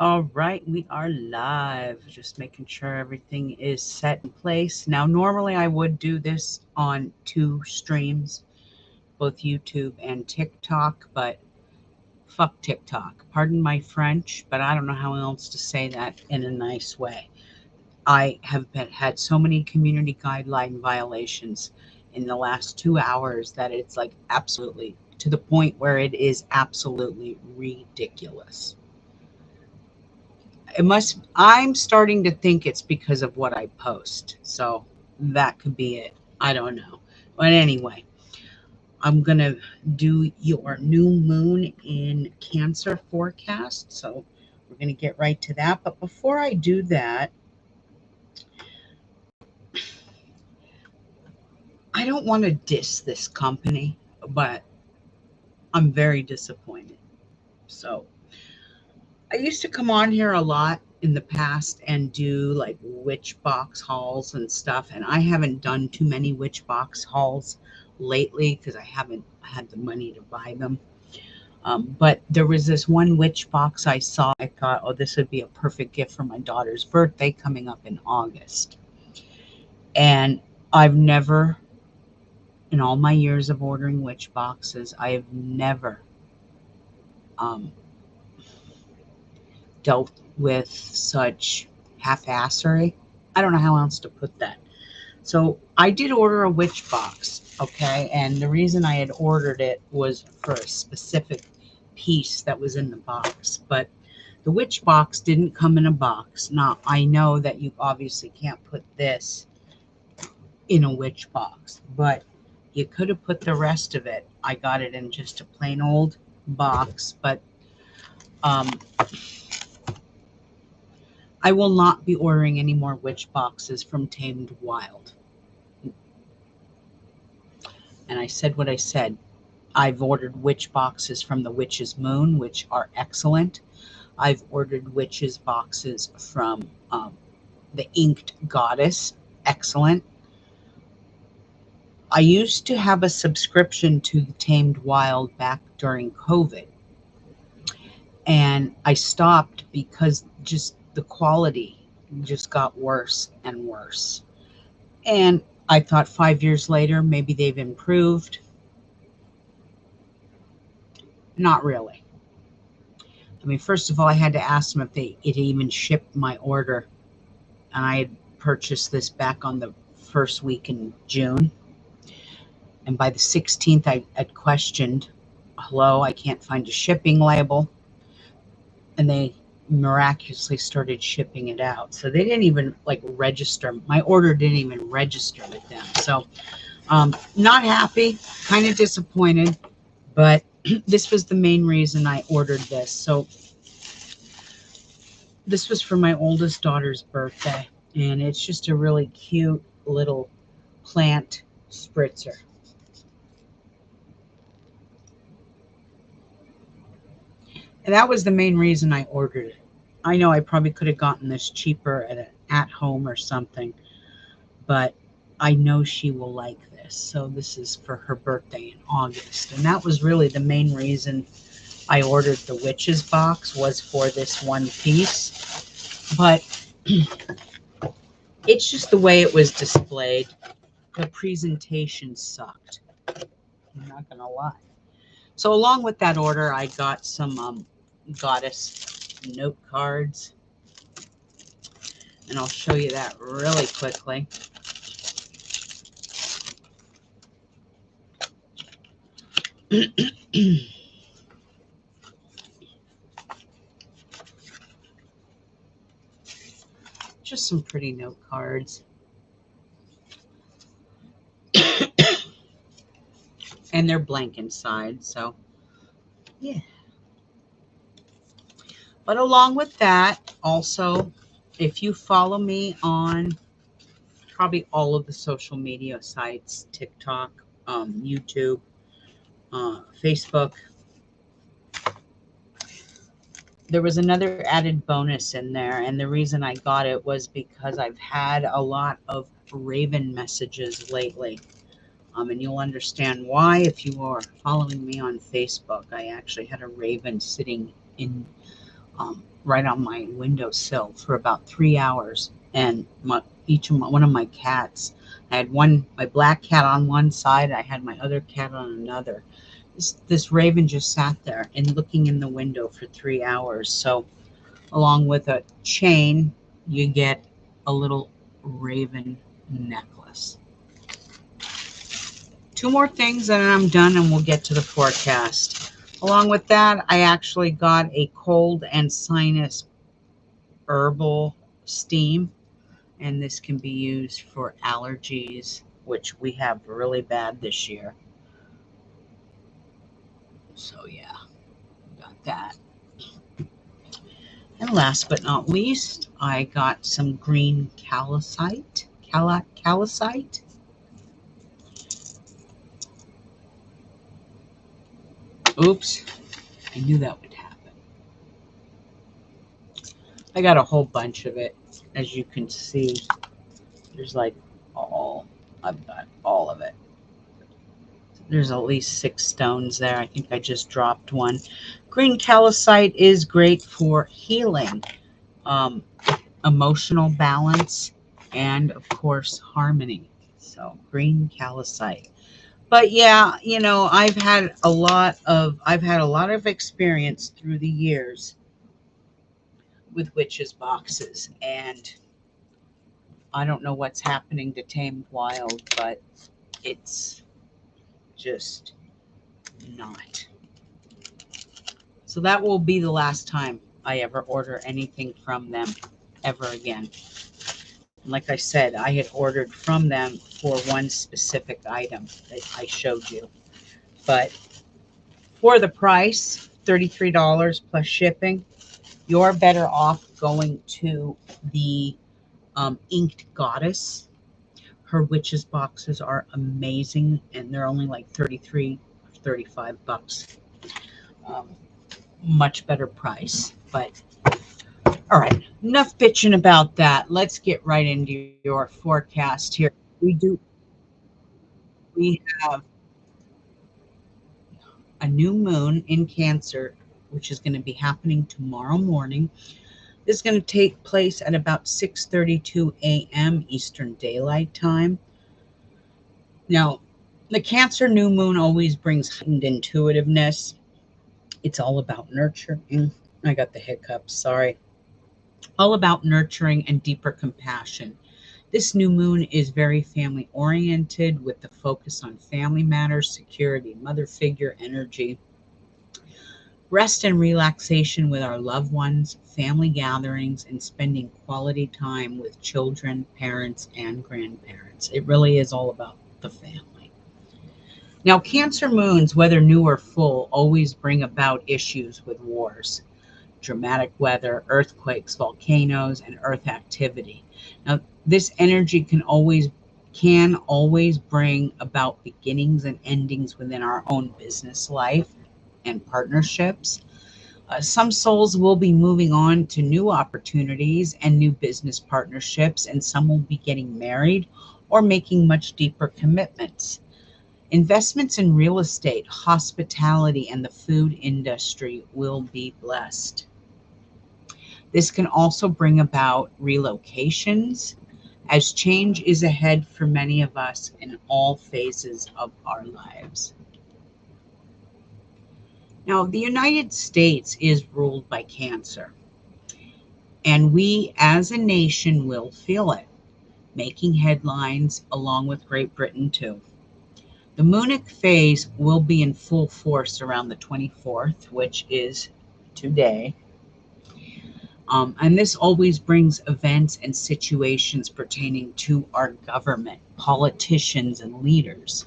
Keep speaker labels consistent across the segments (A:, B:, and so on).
A: All right, we are live. Just making sure everything is set in place. Now, normally I would do this on two streams, both YouTube and TikTok, but fuck TikTok. Pardon my French, but I don't know how else to say that in a nice way. I have had so many community guideline violations in the last 2 hours that it's like absolutely to the point where it is absolutely ridiculous. I'm starting to think it's because of what I post. So that could be it. I don't know. But anyway, I'm going to do your new moon in Cancer forecast. So we're going to get right to that. But before I do that, I don't want to diss this company, but I'm very disappointed. So I used to come on here a lot in the past and do like witch box hauls and stuff, and I haven't done too many witch box hauls lately because I haven't had the money to buy them. But there was this one witch box I saw. I thought, oh, this would be a perfect gift for my daughter's birthday coming up in August. And I've never, in all my years of ordering witch boxes, I have never um, dealt with such half-assery. I don't know how else to put that. So I did order a witch box, okay? And the reason I had ordered it was for a specific piece that was in the box. But the witch box didn't come in a box. Now, I know that you obviously can't put this in a witch box, but you could have put the rest of it. I got it in just a plain old box, but um, I will not be ordering any more witch boxes from Tamed Wild. And I said what I said. I've ordered witch boxes from the Witch's Moon, which are excellent. I've ordered witches boxes from the Inked Goddess, excellent. I used to have a subscription to Tamed Wild back during COVID, and I stopped because just the quality just got worse and worse. And I thought 5 years later, maybe they've improved. Not really. I mean, first of all, I had to ask them if it even shipped my order. And I had purchased this back on the first week in June. And by the 16th, I had questioned, hello, I can't find a shipping label. And they miraculously started shipping it out. So they didn't even like register. My order didn't even register with them. So not happy, kind of disappointed, but this was the main reason I ordered this. So this was for my oldest daughter's birthday, and it's just a really cute little plant spritzer. And that was the main reason I ordered it. I know I probably could have gotten this cheaper at home or something, but I know she will like this. So this is for her birthday in August. And that was really the main reason I ordered the witches box, was for this one piece. But it's just the way it was displayed. The presentation sucked. I'm not going to lie. So along with that order, I got some goddess note cards. And I'll show you that really quickly. Just some pretty note cards. And they're blank inside, so yeah. But along with that, also, if you follow me on probably all of the social media sites, TikTok, YouTube, Facebook, there was another added bonus in there, and the reason I got it was because I've had a lot of Raven messages lately. And you'll understand why if you are following me on Facebook. I actually had a Raven sitting in right on my windowsill for about 3 hours. And one of my cats, I had my black cat on one side, I had my other cat on another. This raven just sat there and looking in the window for 3 hours. So along with a chain, you get a little raven necklace. Two more things and then I'm done and we'll get to the forecast. Along with that, I actually got a cold and sinus herbal steam, and this can be used for allergies, which we have really bad this year. So yeah, got that. And last but not least, I got some green calcite. Calcite. Oops, I knew that would happen. I got a whole bunch of it. As you can see, there's like I've got all of it. There's at least 6 stones there. I think I just dropped one. Green calcite is great for healing, emotional balance, and of course harmony. So green calcite. But yeah, I've had a lot of experience through the years with witches boxes, and I don't know what's happening to Tamed Wild, but it's just not. So that will be the last time I ever order anything from them ever again. Like I said, I had ordered from them for one specific item that I showed you. But for the price, $33 plus shipping, you're better off going to the Inked Goddess. Her witches boxes are amazing, and they're only like 33 or 35 bucks. Much better price. But all right, enough bitching about that. Let's get right into your forecast here. We have a new moon in Cancer, which is going to be happening tomorrow morning. This is going to take place at about 6:32 a.m. Eastern Daylight Time. Now, the Cancer new moon always brings heightened intuitiveness. It's all about nurturing. I got the hiccups, sorry. All about nurturing and deeper compassion. This new moon is very family oriented with the focus on family matters, security, mother figure energy, rest and relaxation with our loved ones, family gatherings, and spending quality time with children, parents, and grandparents. It really is all about the family. Now, Cancer moons, whether new or full, always bring about issues with wars, dramatic weather, earthquakes, volcanoes, and earth activity. Now, this energy can always bring about beginnings and endings within our own business life and partnerships. Some souls will be moving on to new opportunities and new business partnerships, and some will be getting married or making much deeper commitments. Investments in real estate, hospitality, and the food industry will be blessed. This can also bring about relocations, as change is ahead for many of us in all phases of our lives. Now, the United States is ruled by Cancer, and we as a nation will feel it, making headlines along with Great Britain too. The Moonic phase will be in full force around the 24th, which is today. And this always brings events and situations pertaining to our government, politicians, and leaders.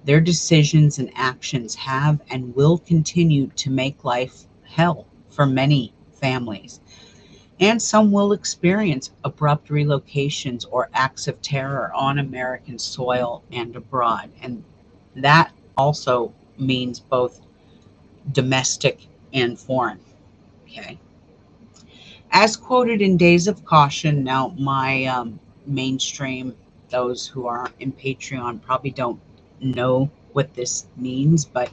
A: Their decisions and actions have and will continue to make life hell for many families. And some will experience abrupt relocations or acts of terror on American soil and abroad. And that also means both domestic and foreign. Okay. As quoted in Days of Caution, now my mainstream, those who are in Patreon probably don't know what this means, but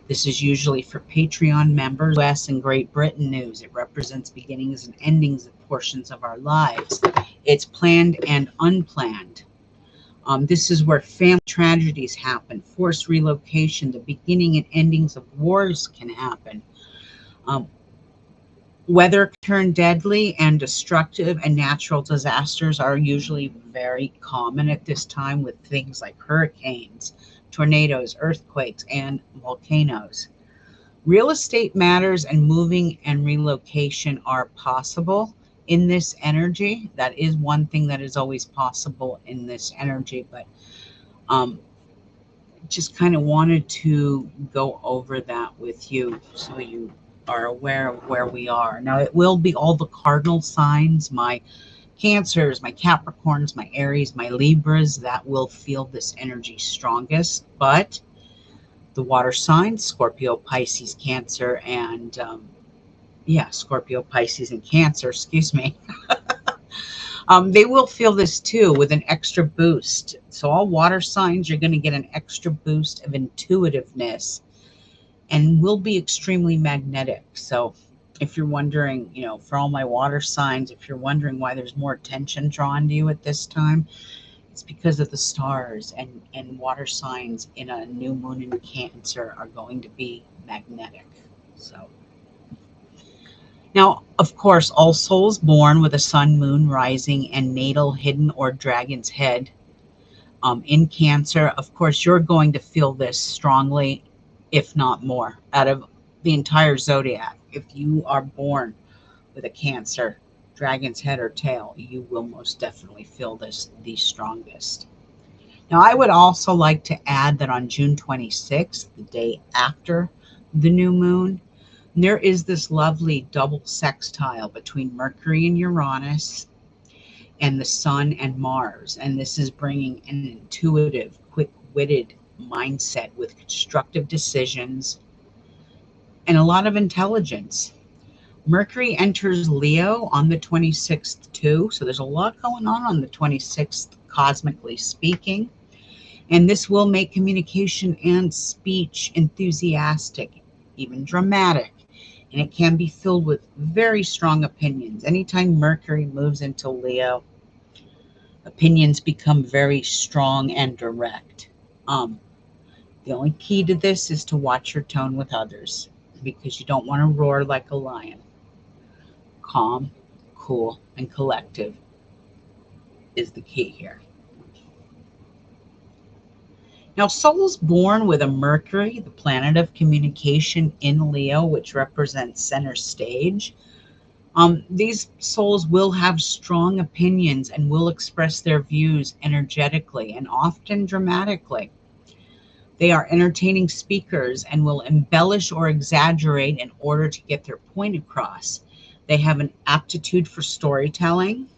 A: this is usually for Patreon members. US and Great Britain news. It represents beginnings and endings of portions of our lives. It's planned and unplanned. This is where family tragedies happen, forced relocation, the beginning and endings of wars can happen. Um, Weather turn deadly and destructive, and natural disasters are usually very common at this time with things like hurricanes, tornadoes, earthquakes, and volcanoes. Real estate matters and moving and relocation are possible in this energy. That is one thing that is always possible in this energy, but um, just kind of wanted to go over that with you so you are aware of where we are. Now, it will be all the cardinal signs, my Cancers, my Capricorns, my Aries, my Libras, that will feel this energy strongest. But the water signs, Scorpio, Pisces, Cancer, and Scorpio, Pisces, and Cancer, excuse me. They will feel this too with an extra boost. So all water signs, you're going to get an extra boost of intuitiveness and will be extremely magnetic. So if you're wondering, for all my water signs, if you're wondering why there's more attention drawn to you at this time, it's because of the stars, and water signs in a new moon in Cancer are going to be magnetic. So now, of course, all souls born with a sun, moon, rising, and natal hidden or dragon's head in Cancer, of course, you're going to feel this strongly, if not more, out of the entire zodiac. If you are born with a Cancer, dragon's head or tail, you will most definitely feel this the strongest. Now, I would also like to add that on June 26th, the day after the new moon, there is this lovely double sextile between Mercury and Uranus and the Sun and Mars. And this is bringing an intuitive, quick-witted mindset with constructive decisions and a lot of intelligence. Mercury enters Leo on the 26th too. So there's a lot going on the 26th, cosmically speaking. And this will make communication and speech enthusiastic, even dramatic. And it can be filled with very strong opinions. Anytime Mercury moves into Leo, opinions become very strong and direct. The only key to this is to watch your tone with others, because you don't want to roar like a lion. Calm, cool, and collective is the key here. Now, souls born with a Mercury, the planet of communication, in Leo, which represents center stage, these souls will have strong opinions and will express their views energetically and often dramatically. They are entertaining speakers and will embellish or exaggerate in order to get their point across. They have an aptitude for storytelling,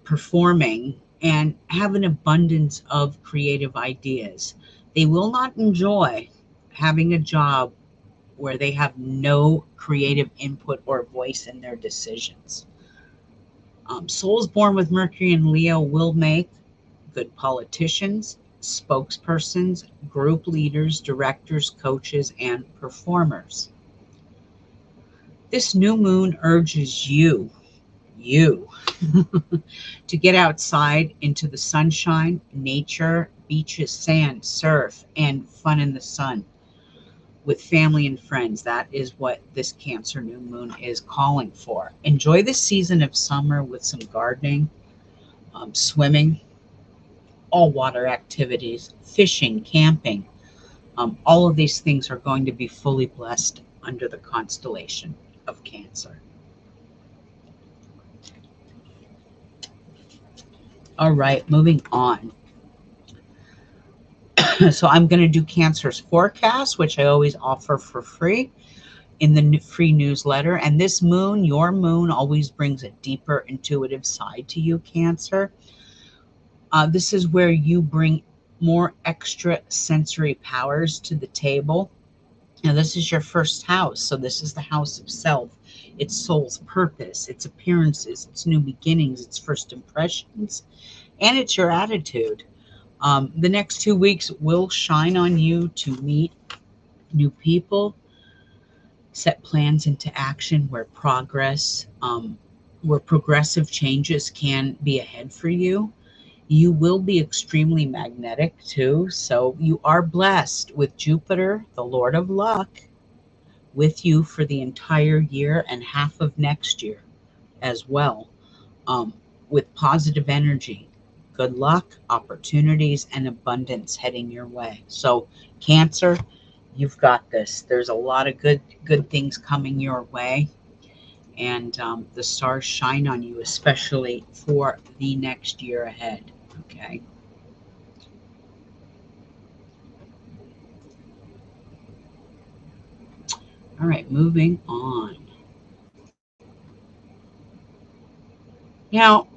A: performing, and have an abundance of creative ideas. They will not enjoy having a job where they have no creative input or voice in their decisions. Souls born with Mercury and Leo will make good politicians, spokespersons, group leaders, directors, coaches, and performers. This new moon urges you to get outside into the sunshine, nature, beaches, sand, surf, and fun in the sun with family and friends. That is what this Cancer new moon is calling for. Enjoy the season of summer with some gardening, swimming, all water activities, fishing, camping. All of these things are going to be fully blessed under the constellation of Cancer. All right, moving on. So I'm going to do Cancer's forecast, which I always offer for free in the free newsletter. And this moon, your moon, always brings a deeper intuitive side to you, Cancer. This is where you bring more extra sensory powers to the table. Now, this is your first house. So this is the house of self. It's soul's purpose, its appearances, its new beginnings, its first impressions, and it's your attitude. The next 2 weeks will shine on you to meet new people, set plans into action where progressive changes can be ahead for you. You will be extremely magnetic too. So you are blessed with Jupiter, the Lord of Luck, with you for the entire year and half of next year as well, um, with positive energy, good luck, opportunities, and abundance heading your way. So, Cancer, you've got this. There's a lot of good things coming your way, and the stars shine on you, especially for the next year ahead. Okay. All right, moving on. Now,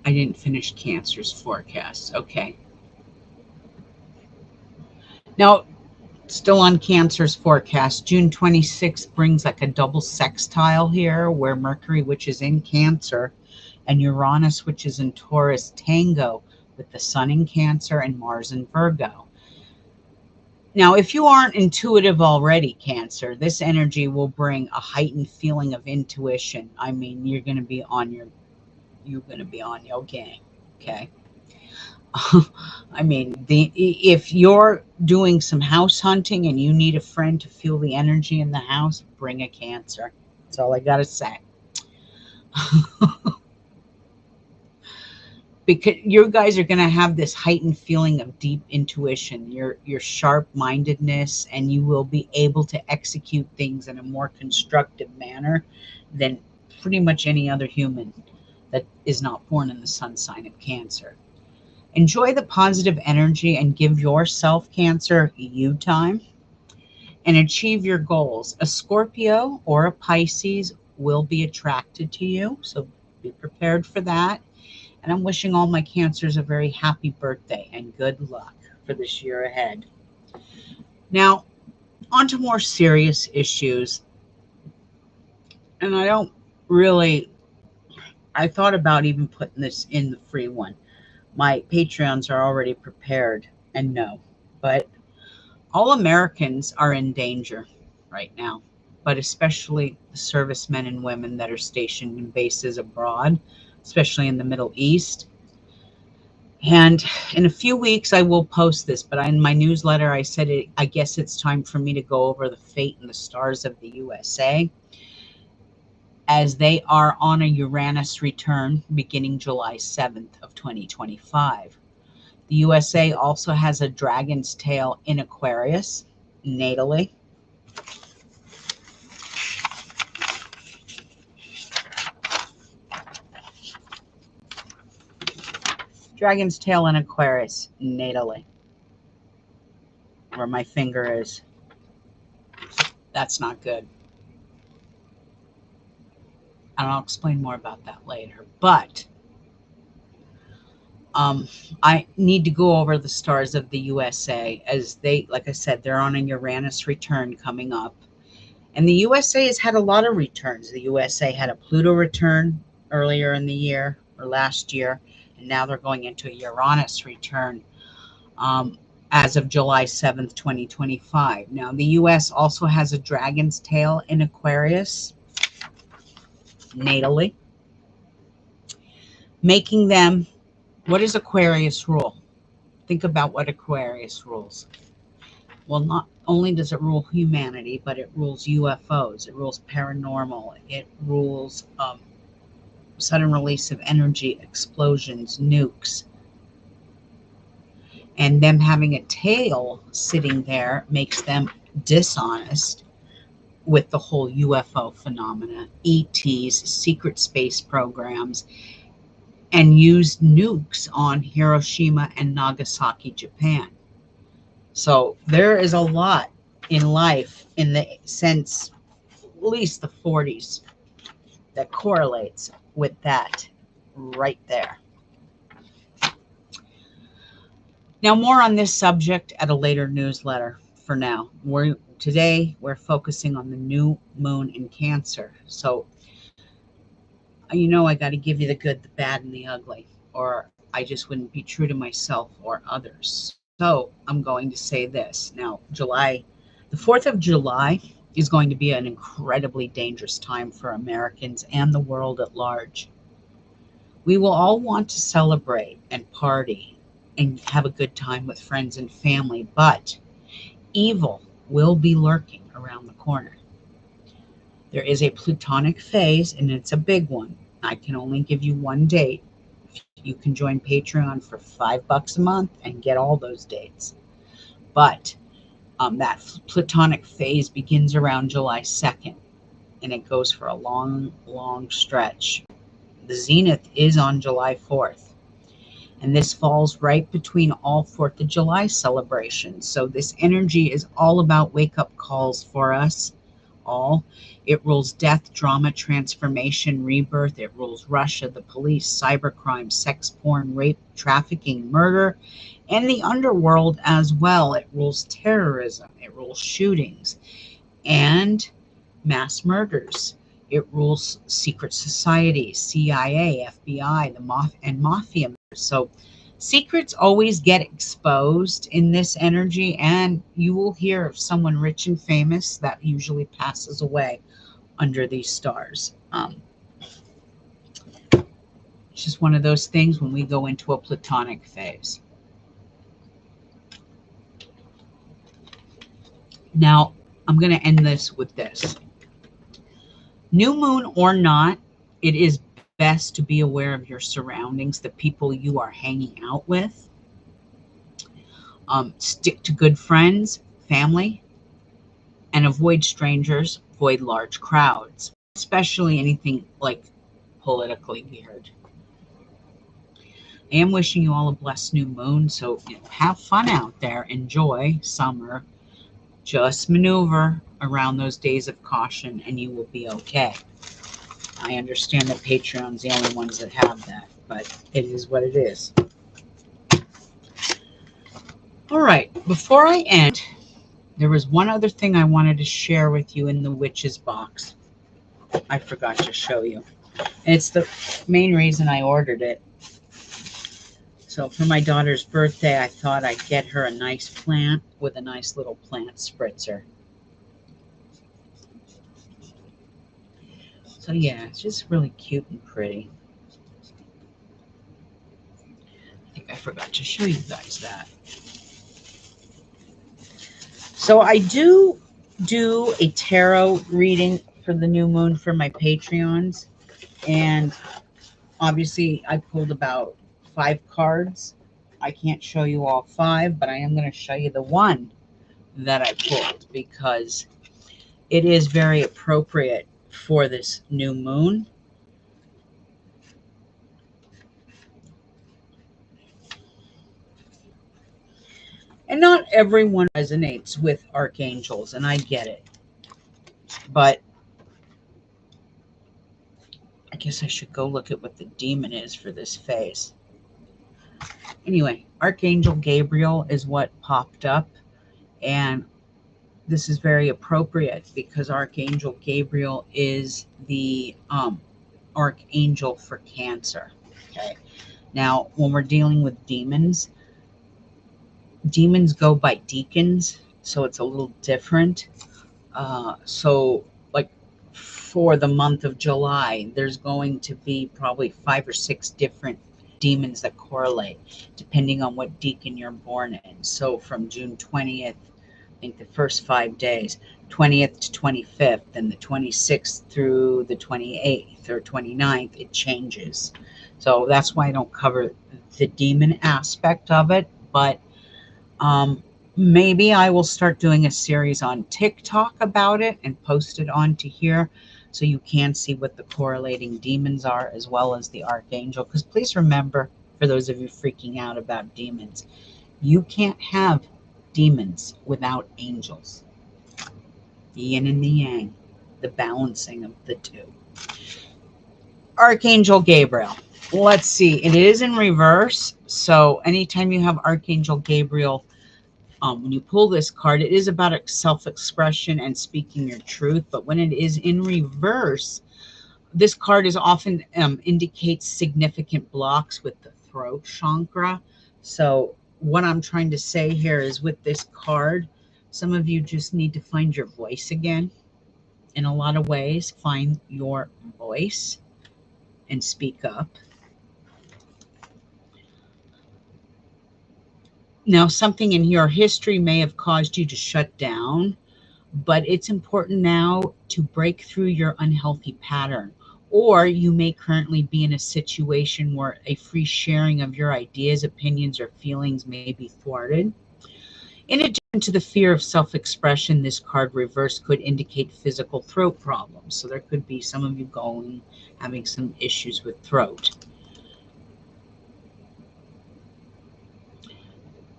A: I didn't finish Cancer's forecast. Okay. Now, still on Cancer's forecast, June 26th brings like a double sextile here where Mercury, which is in Cancer, and Uranus, which is in Taurus, tango with the Sun in Cancer and Mars in Virgo. Now, if you aren't intuitive already, Cancer, this energy will bring a heightened feeling of intuition. I mean, you're going to be on your game, okay? I mean, if you're doing some house hunting and you need a friend to feel the energy in the house, bring a Cancer. That's all I got to say. Because you guys are going to have this heightened feeling of deep intuition, your sharp-mindedness, and you will be able to execute things in a more constructive manner than pretty much any other human that is not born in the sun sign of Cancer. Enjoy the positive energy and give yourself, Cancer, you time and achieve your goals. A Scorpio or a Pisces will be attracted to you, so be prepared for that. And I'm wishing all my Cancers a very happy birthday and good luck for this year ahead. Now, on to more serious issues. And I thought about even putting this in the free one. My Patreons are already prepared and know, but all Americans are in danger right now, but especially the servicemen and women that are stationed in bases abroad, especially in the Middle East. And in a few weeks, I will post this, but in my newsletter, I said, I guess it's time for me to go over the fate and the stars of the USA as they are on a Uranus return beginning July 7th of 2025. The USA also has a dragon's tail in Aquarius natally. Dragon's tail in Aquarius natally. Where my finger is. That's not good. And I'll explain more about that later. But I need to go over the stars of the USA as they, like I said, they're on a Uranus return coming up. And the USA has had a lot of returns. The USA had a Pluto return earlier in the year or last year. And now they're going into a Uranus return as of July 7th, 2025. Now, the US also has a dragon's tail in Aquarius natally, making them, what does Aquarius rule? Think about what Aquarius rules. Well, not only does it rule humanity, but it rules UFOs, it rules paranormal, it rules sudden release of energy, explosions, nukes. And them having a tail sitting there makes them dishonest with the whole UFO phenomena, ETs, secret space programs, and used nukes on Hiroshima and Nagasaki, Japan. So there is a lot in life since at least the 40s that correlates with that right there. Now, more on this subject at a later newsletter. For now, today we're focusing on the new moon in Cancer. So You know, I got to give you the good, the bad, and the ugly, or I just wouldn't be true to myself or others. So I'm going to say this. Now, the 4th of July is going to be an incredibly dangerous time for Americans and the world at large. We will all want to celebrate and party and have a good time with friends and family, but evil will be lurking around the corner. There is a Plutonic phase, and it's a big one. I can only give you one date. You can join Patreon for $5 a month and get all those dates. But that Plutonic phase begins around July 2nd, and it goes for a long, long stretch. The zenith is on July 4th, and this falls right between all 4th of July celebrations. So this energy is all about wake-up calls for us all. It rules death, drama, transformation, rebirth. It rules Russia, the police, cybercrime, sex porn, rape, trafficking, murder, and the underworld as well. It rules terrorism. It rules shootings and mass murders. It rules secret societies, CIA, FBI, and mafia. So secrets always get exposed in this energy, and you will hear of someone rich and famous that usually passes away under these stars. It's just one of those things when we go into a Plutonic phase. Now, I'm going to end this with this. New moon or not, it is best to be aware of your surroundings, the people you are hanging out with. Stick to good friends, family, and avoid strangers, avoid large crowds, especially anything like politically geared. I am wishing you all a blessed new moon, so have fun out there, enjoy summer, just maneuver around those days of caution and you will be okay. I understand that Patreon's the only ones that have that, but it is what it is. All right, before I end, there was one other thing I wanted to share with you in the witch's box. I forgot to show you. And it's the main reason I ordered it. So for my daughter's birthday, I thought I'd get her a nice plant with a nice little plant spritzer. So yeah, it's just really cute and pretty. I think I forgot to show you guys that. So I do a tarot reading for the new moon for my Patreons. And obviously I pulled about 5 cards. I can't show you all 5, but I am going to show you the one that I pulled because it is very appropriate for this new moon. And not everyone resonates with archangels, and I get it. But I guess I should go look at what the demon is for this phase. Anyway, Archangel Gabriel is what popped up, and this is very appropriate because Archangel Gabriel is the archangel for Cancer. Okay. Now, when we're dealing with demons, demons go by deacons, so it's a little different. So, like for the month of July, there's going to be probably 5 or 6 different demons that correlate depending on what deacon you're born in. So from June 20th, I think the first 5 days, 20th to 25th, and the 26th through the 28th or 29th, it changes. So that's why I don't cover the demon aspect of it, but maybe I will start doing a series on TikTok about it and post it onto here so you can see what the correlating demons are as well as the archangel. Because please remember, for those of you freaking out about demons, you can't have demons without angels. The yin and the yang, the balancing of the two. Archangel Gabriel. Let's see. It is in reverse. So anytime you have Archangel Gabriel, when you pull this card, it is about self-expression and speaking your truth. But when it is in reverse, This card is often indicates significant blocks with the throat chakra. So what I'm trying to say here is with this card, some of you just need to find your voice again. In a lot of ways, find your voice and speak up. Now, something in your history may have caused you to shut down, but it's important now to break through your unhealthy pattern. Or you may currently be in a situation where a free sharing of your ideas, opinions, or feelings may be thwarted. In addition to the fear of self-expression, this card reverse could indicate physical throat problems. So there could be some of you having some issues with throat.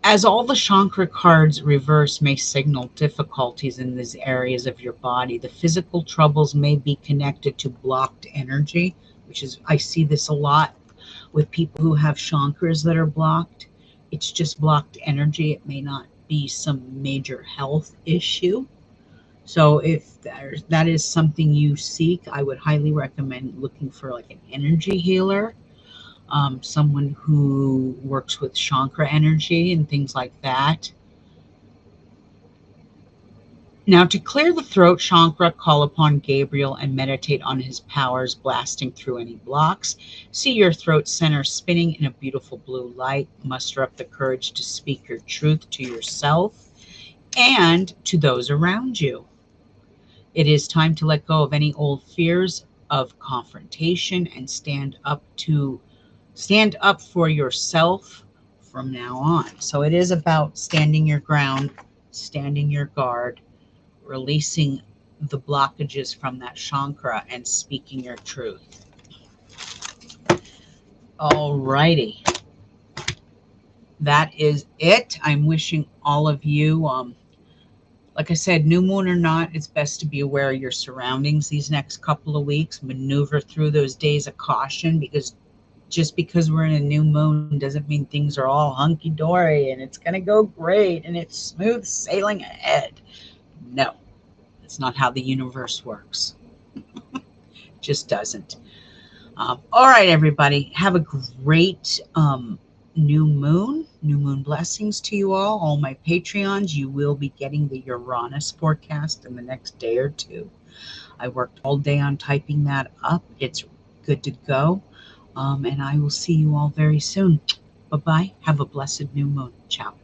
A: As all the chakra cards reverse may signal difficulties in these areas of your body, the physical troubles may be connected to blocked energy, which is, I see this a lot with people who have chakras that are blocked. It's just blocked energy. It may not be some major health issue. So if that is something you seek, I would highly recommend looking for like an energy healer. Someone who works with chakra energy and things like that. Now, to clear the throat chakra, call upon Gabriel and meditate on his powers blasting through any blocks. See your throat center spinning in a beautiful blue light. Muster up the courage to speak your truth to yourself and to those around you. It is time to let go of any old fears of confrontation and stand up for yourself from now on. So it is about standing your ground, standing your guard, releasing the blockages from that chakra and speaking your truth. All righty. That is it. I'm wishing all of you, like I said, new moon or not, it's best to be aware of your surroundings these next couple of weeks. Maneuver through those days of caution, because just because we're in a new moon doesn't mean things are all hunky-dory and it's going to go great and it's smooth sailing ahead. No, that's not how the universe works. It just doesn't. All right, everybody. Have a great new moon. New moon blessings to you all my Patreons. You will be getting the Uranus forecast in the next day or two. I worked all day on typing that up. It's good to go. And I will see you all very soon. Bye-bye. Have a blessed new moon. Ciao.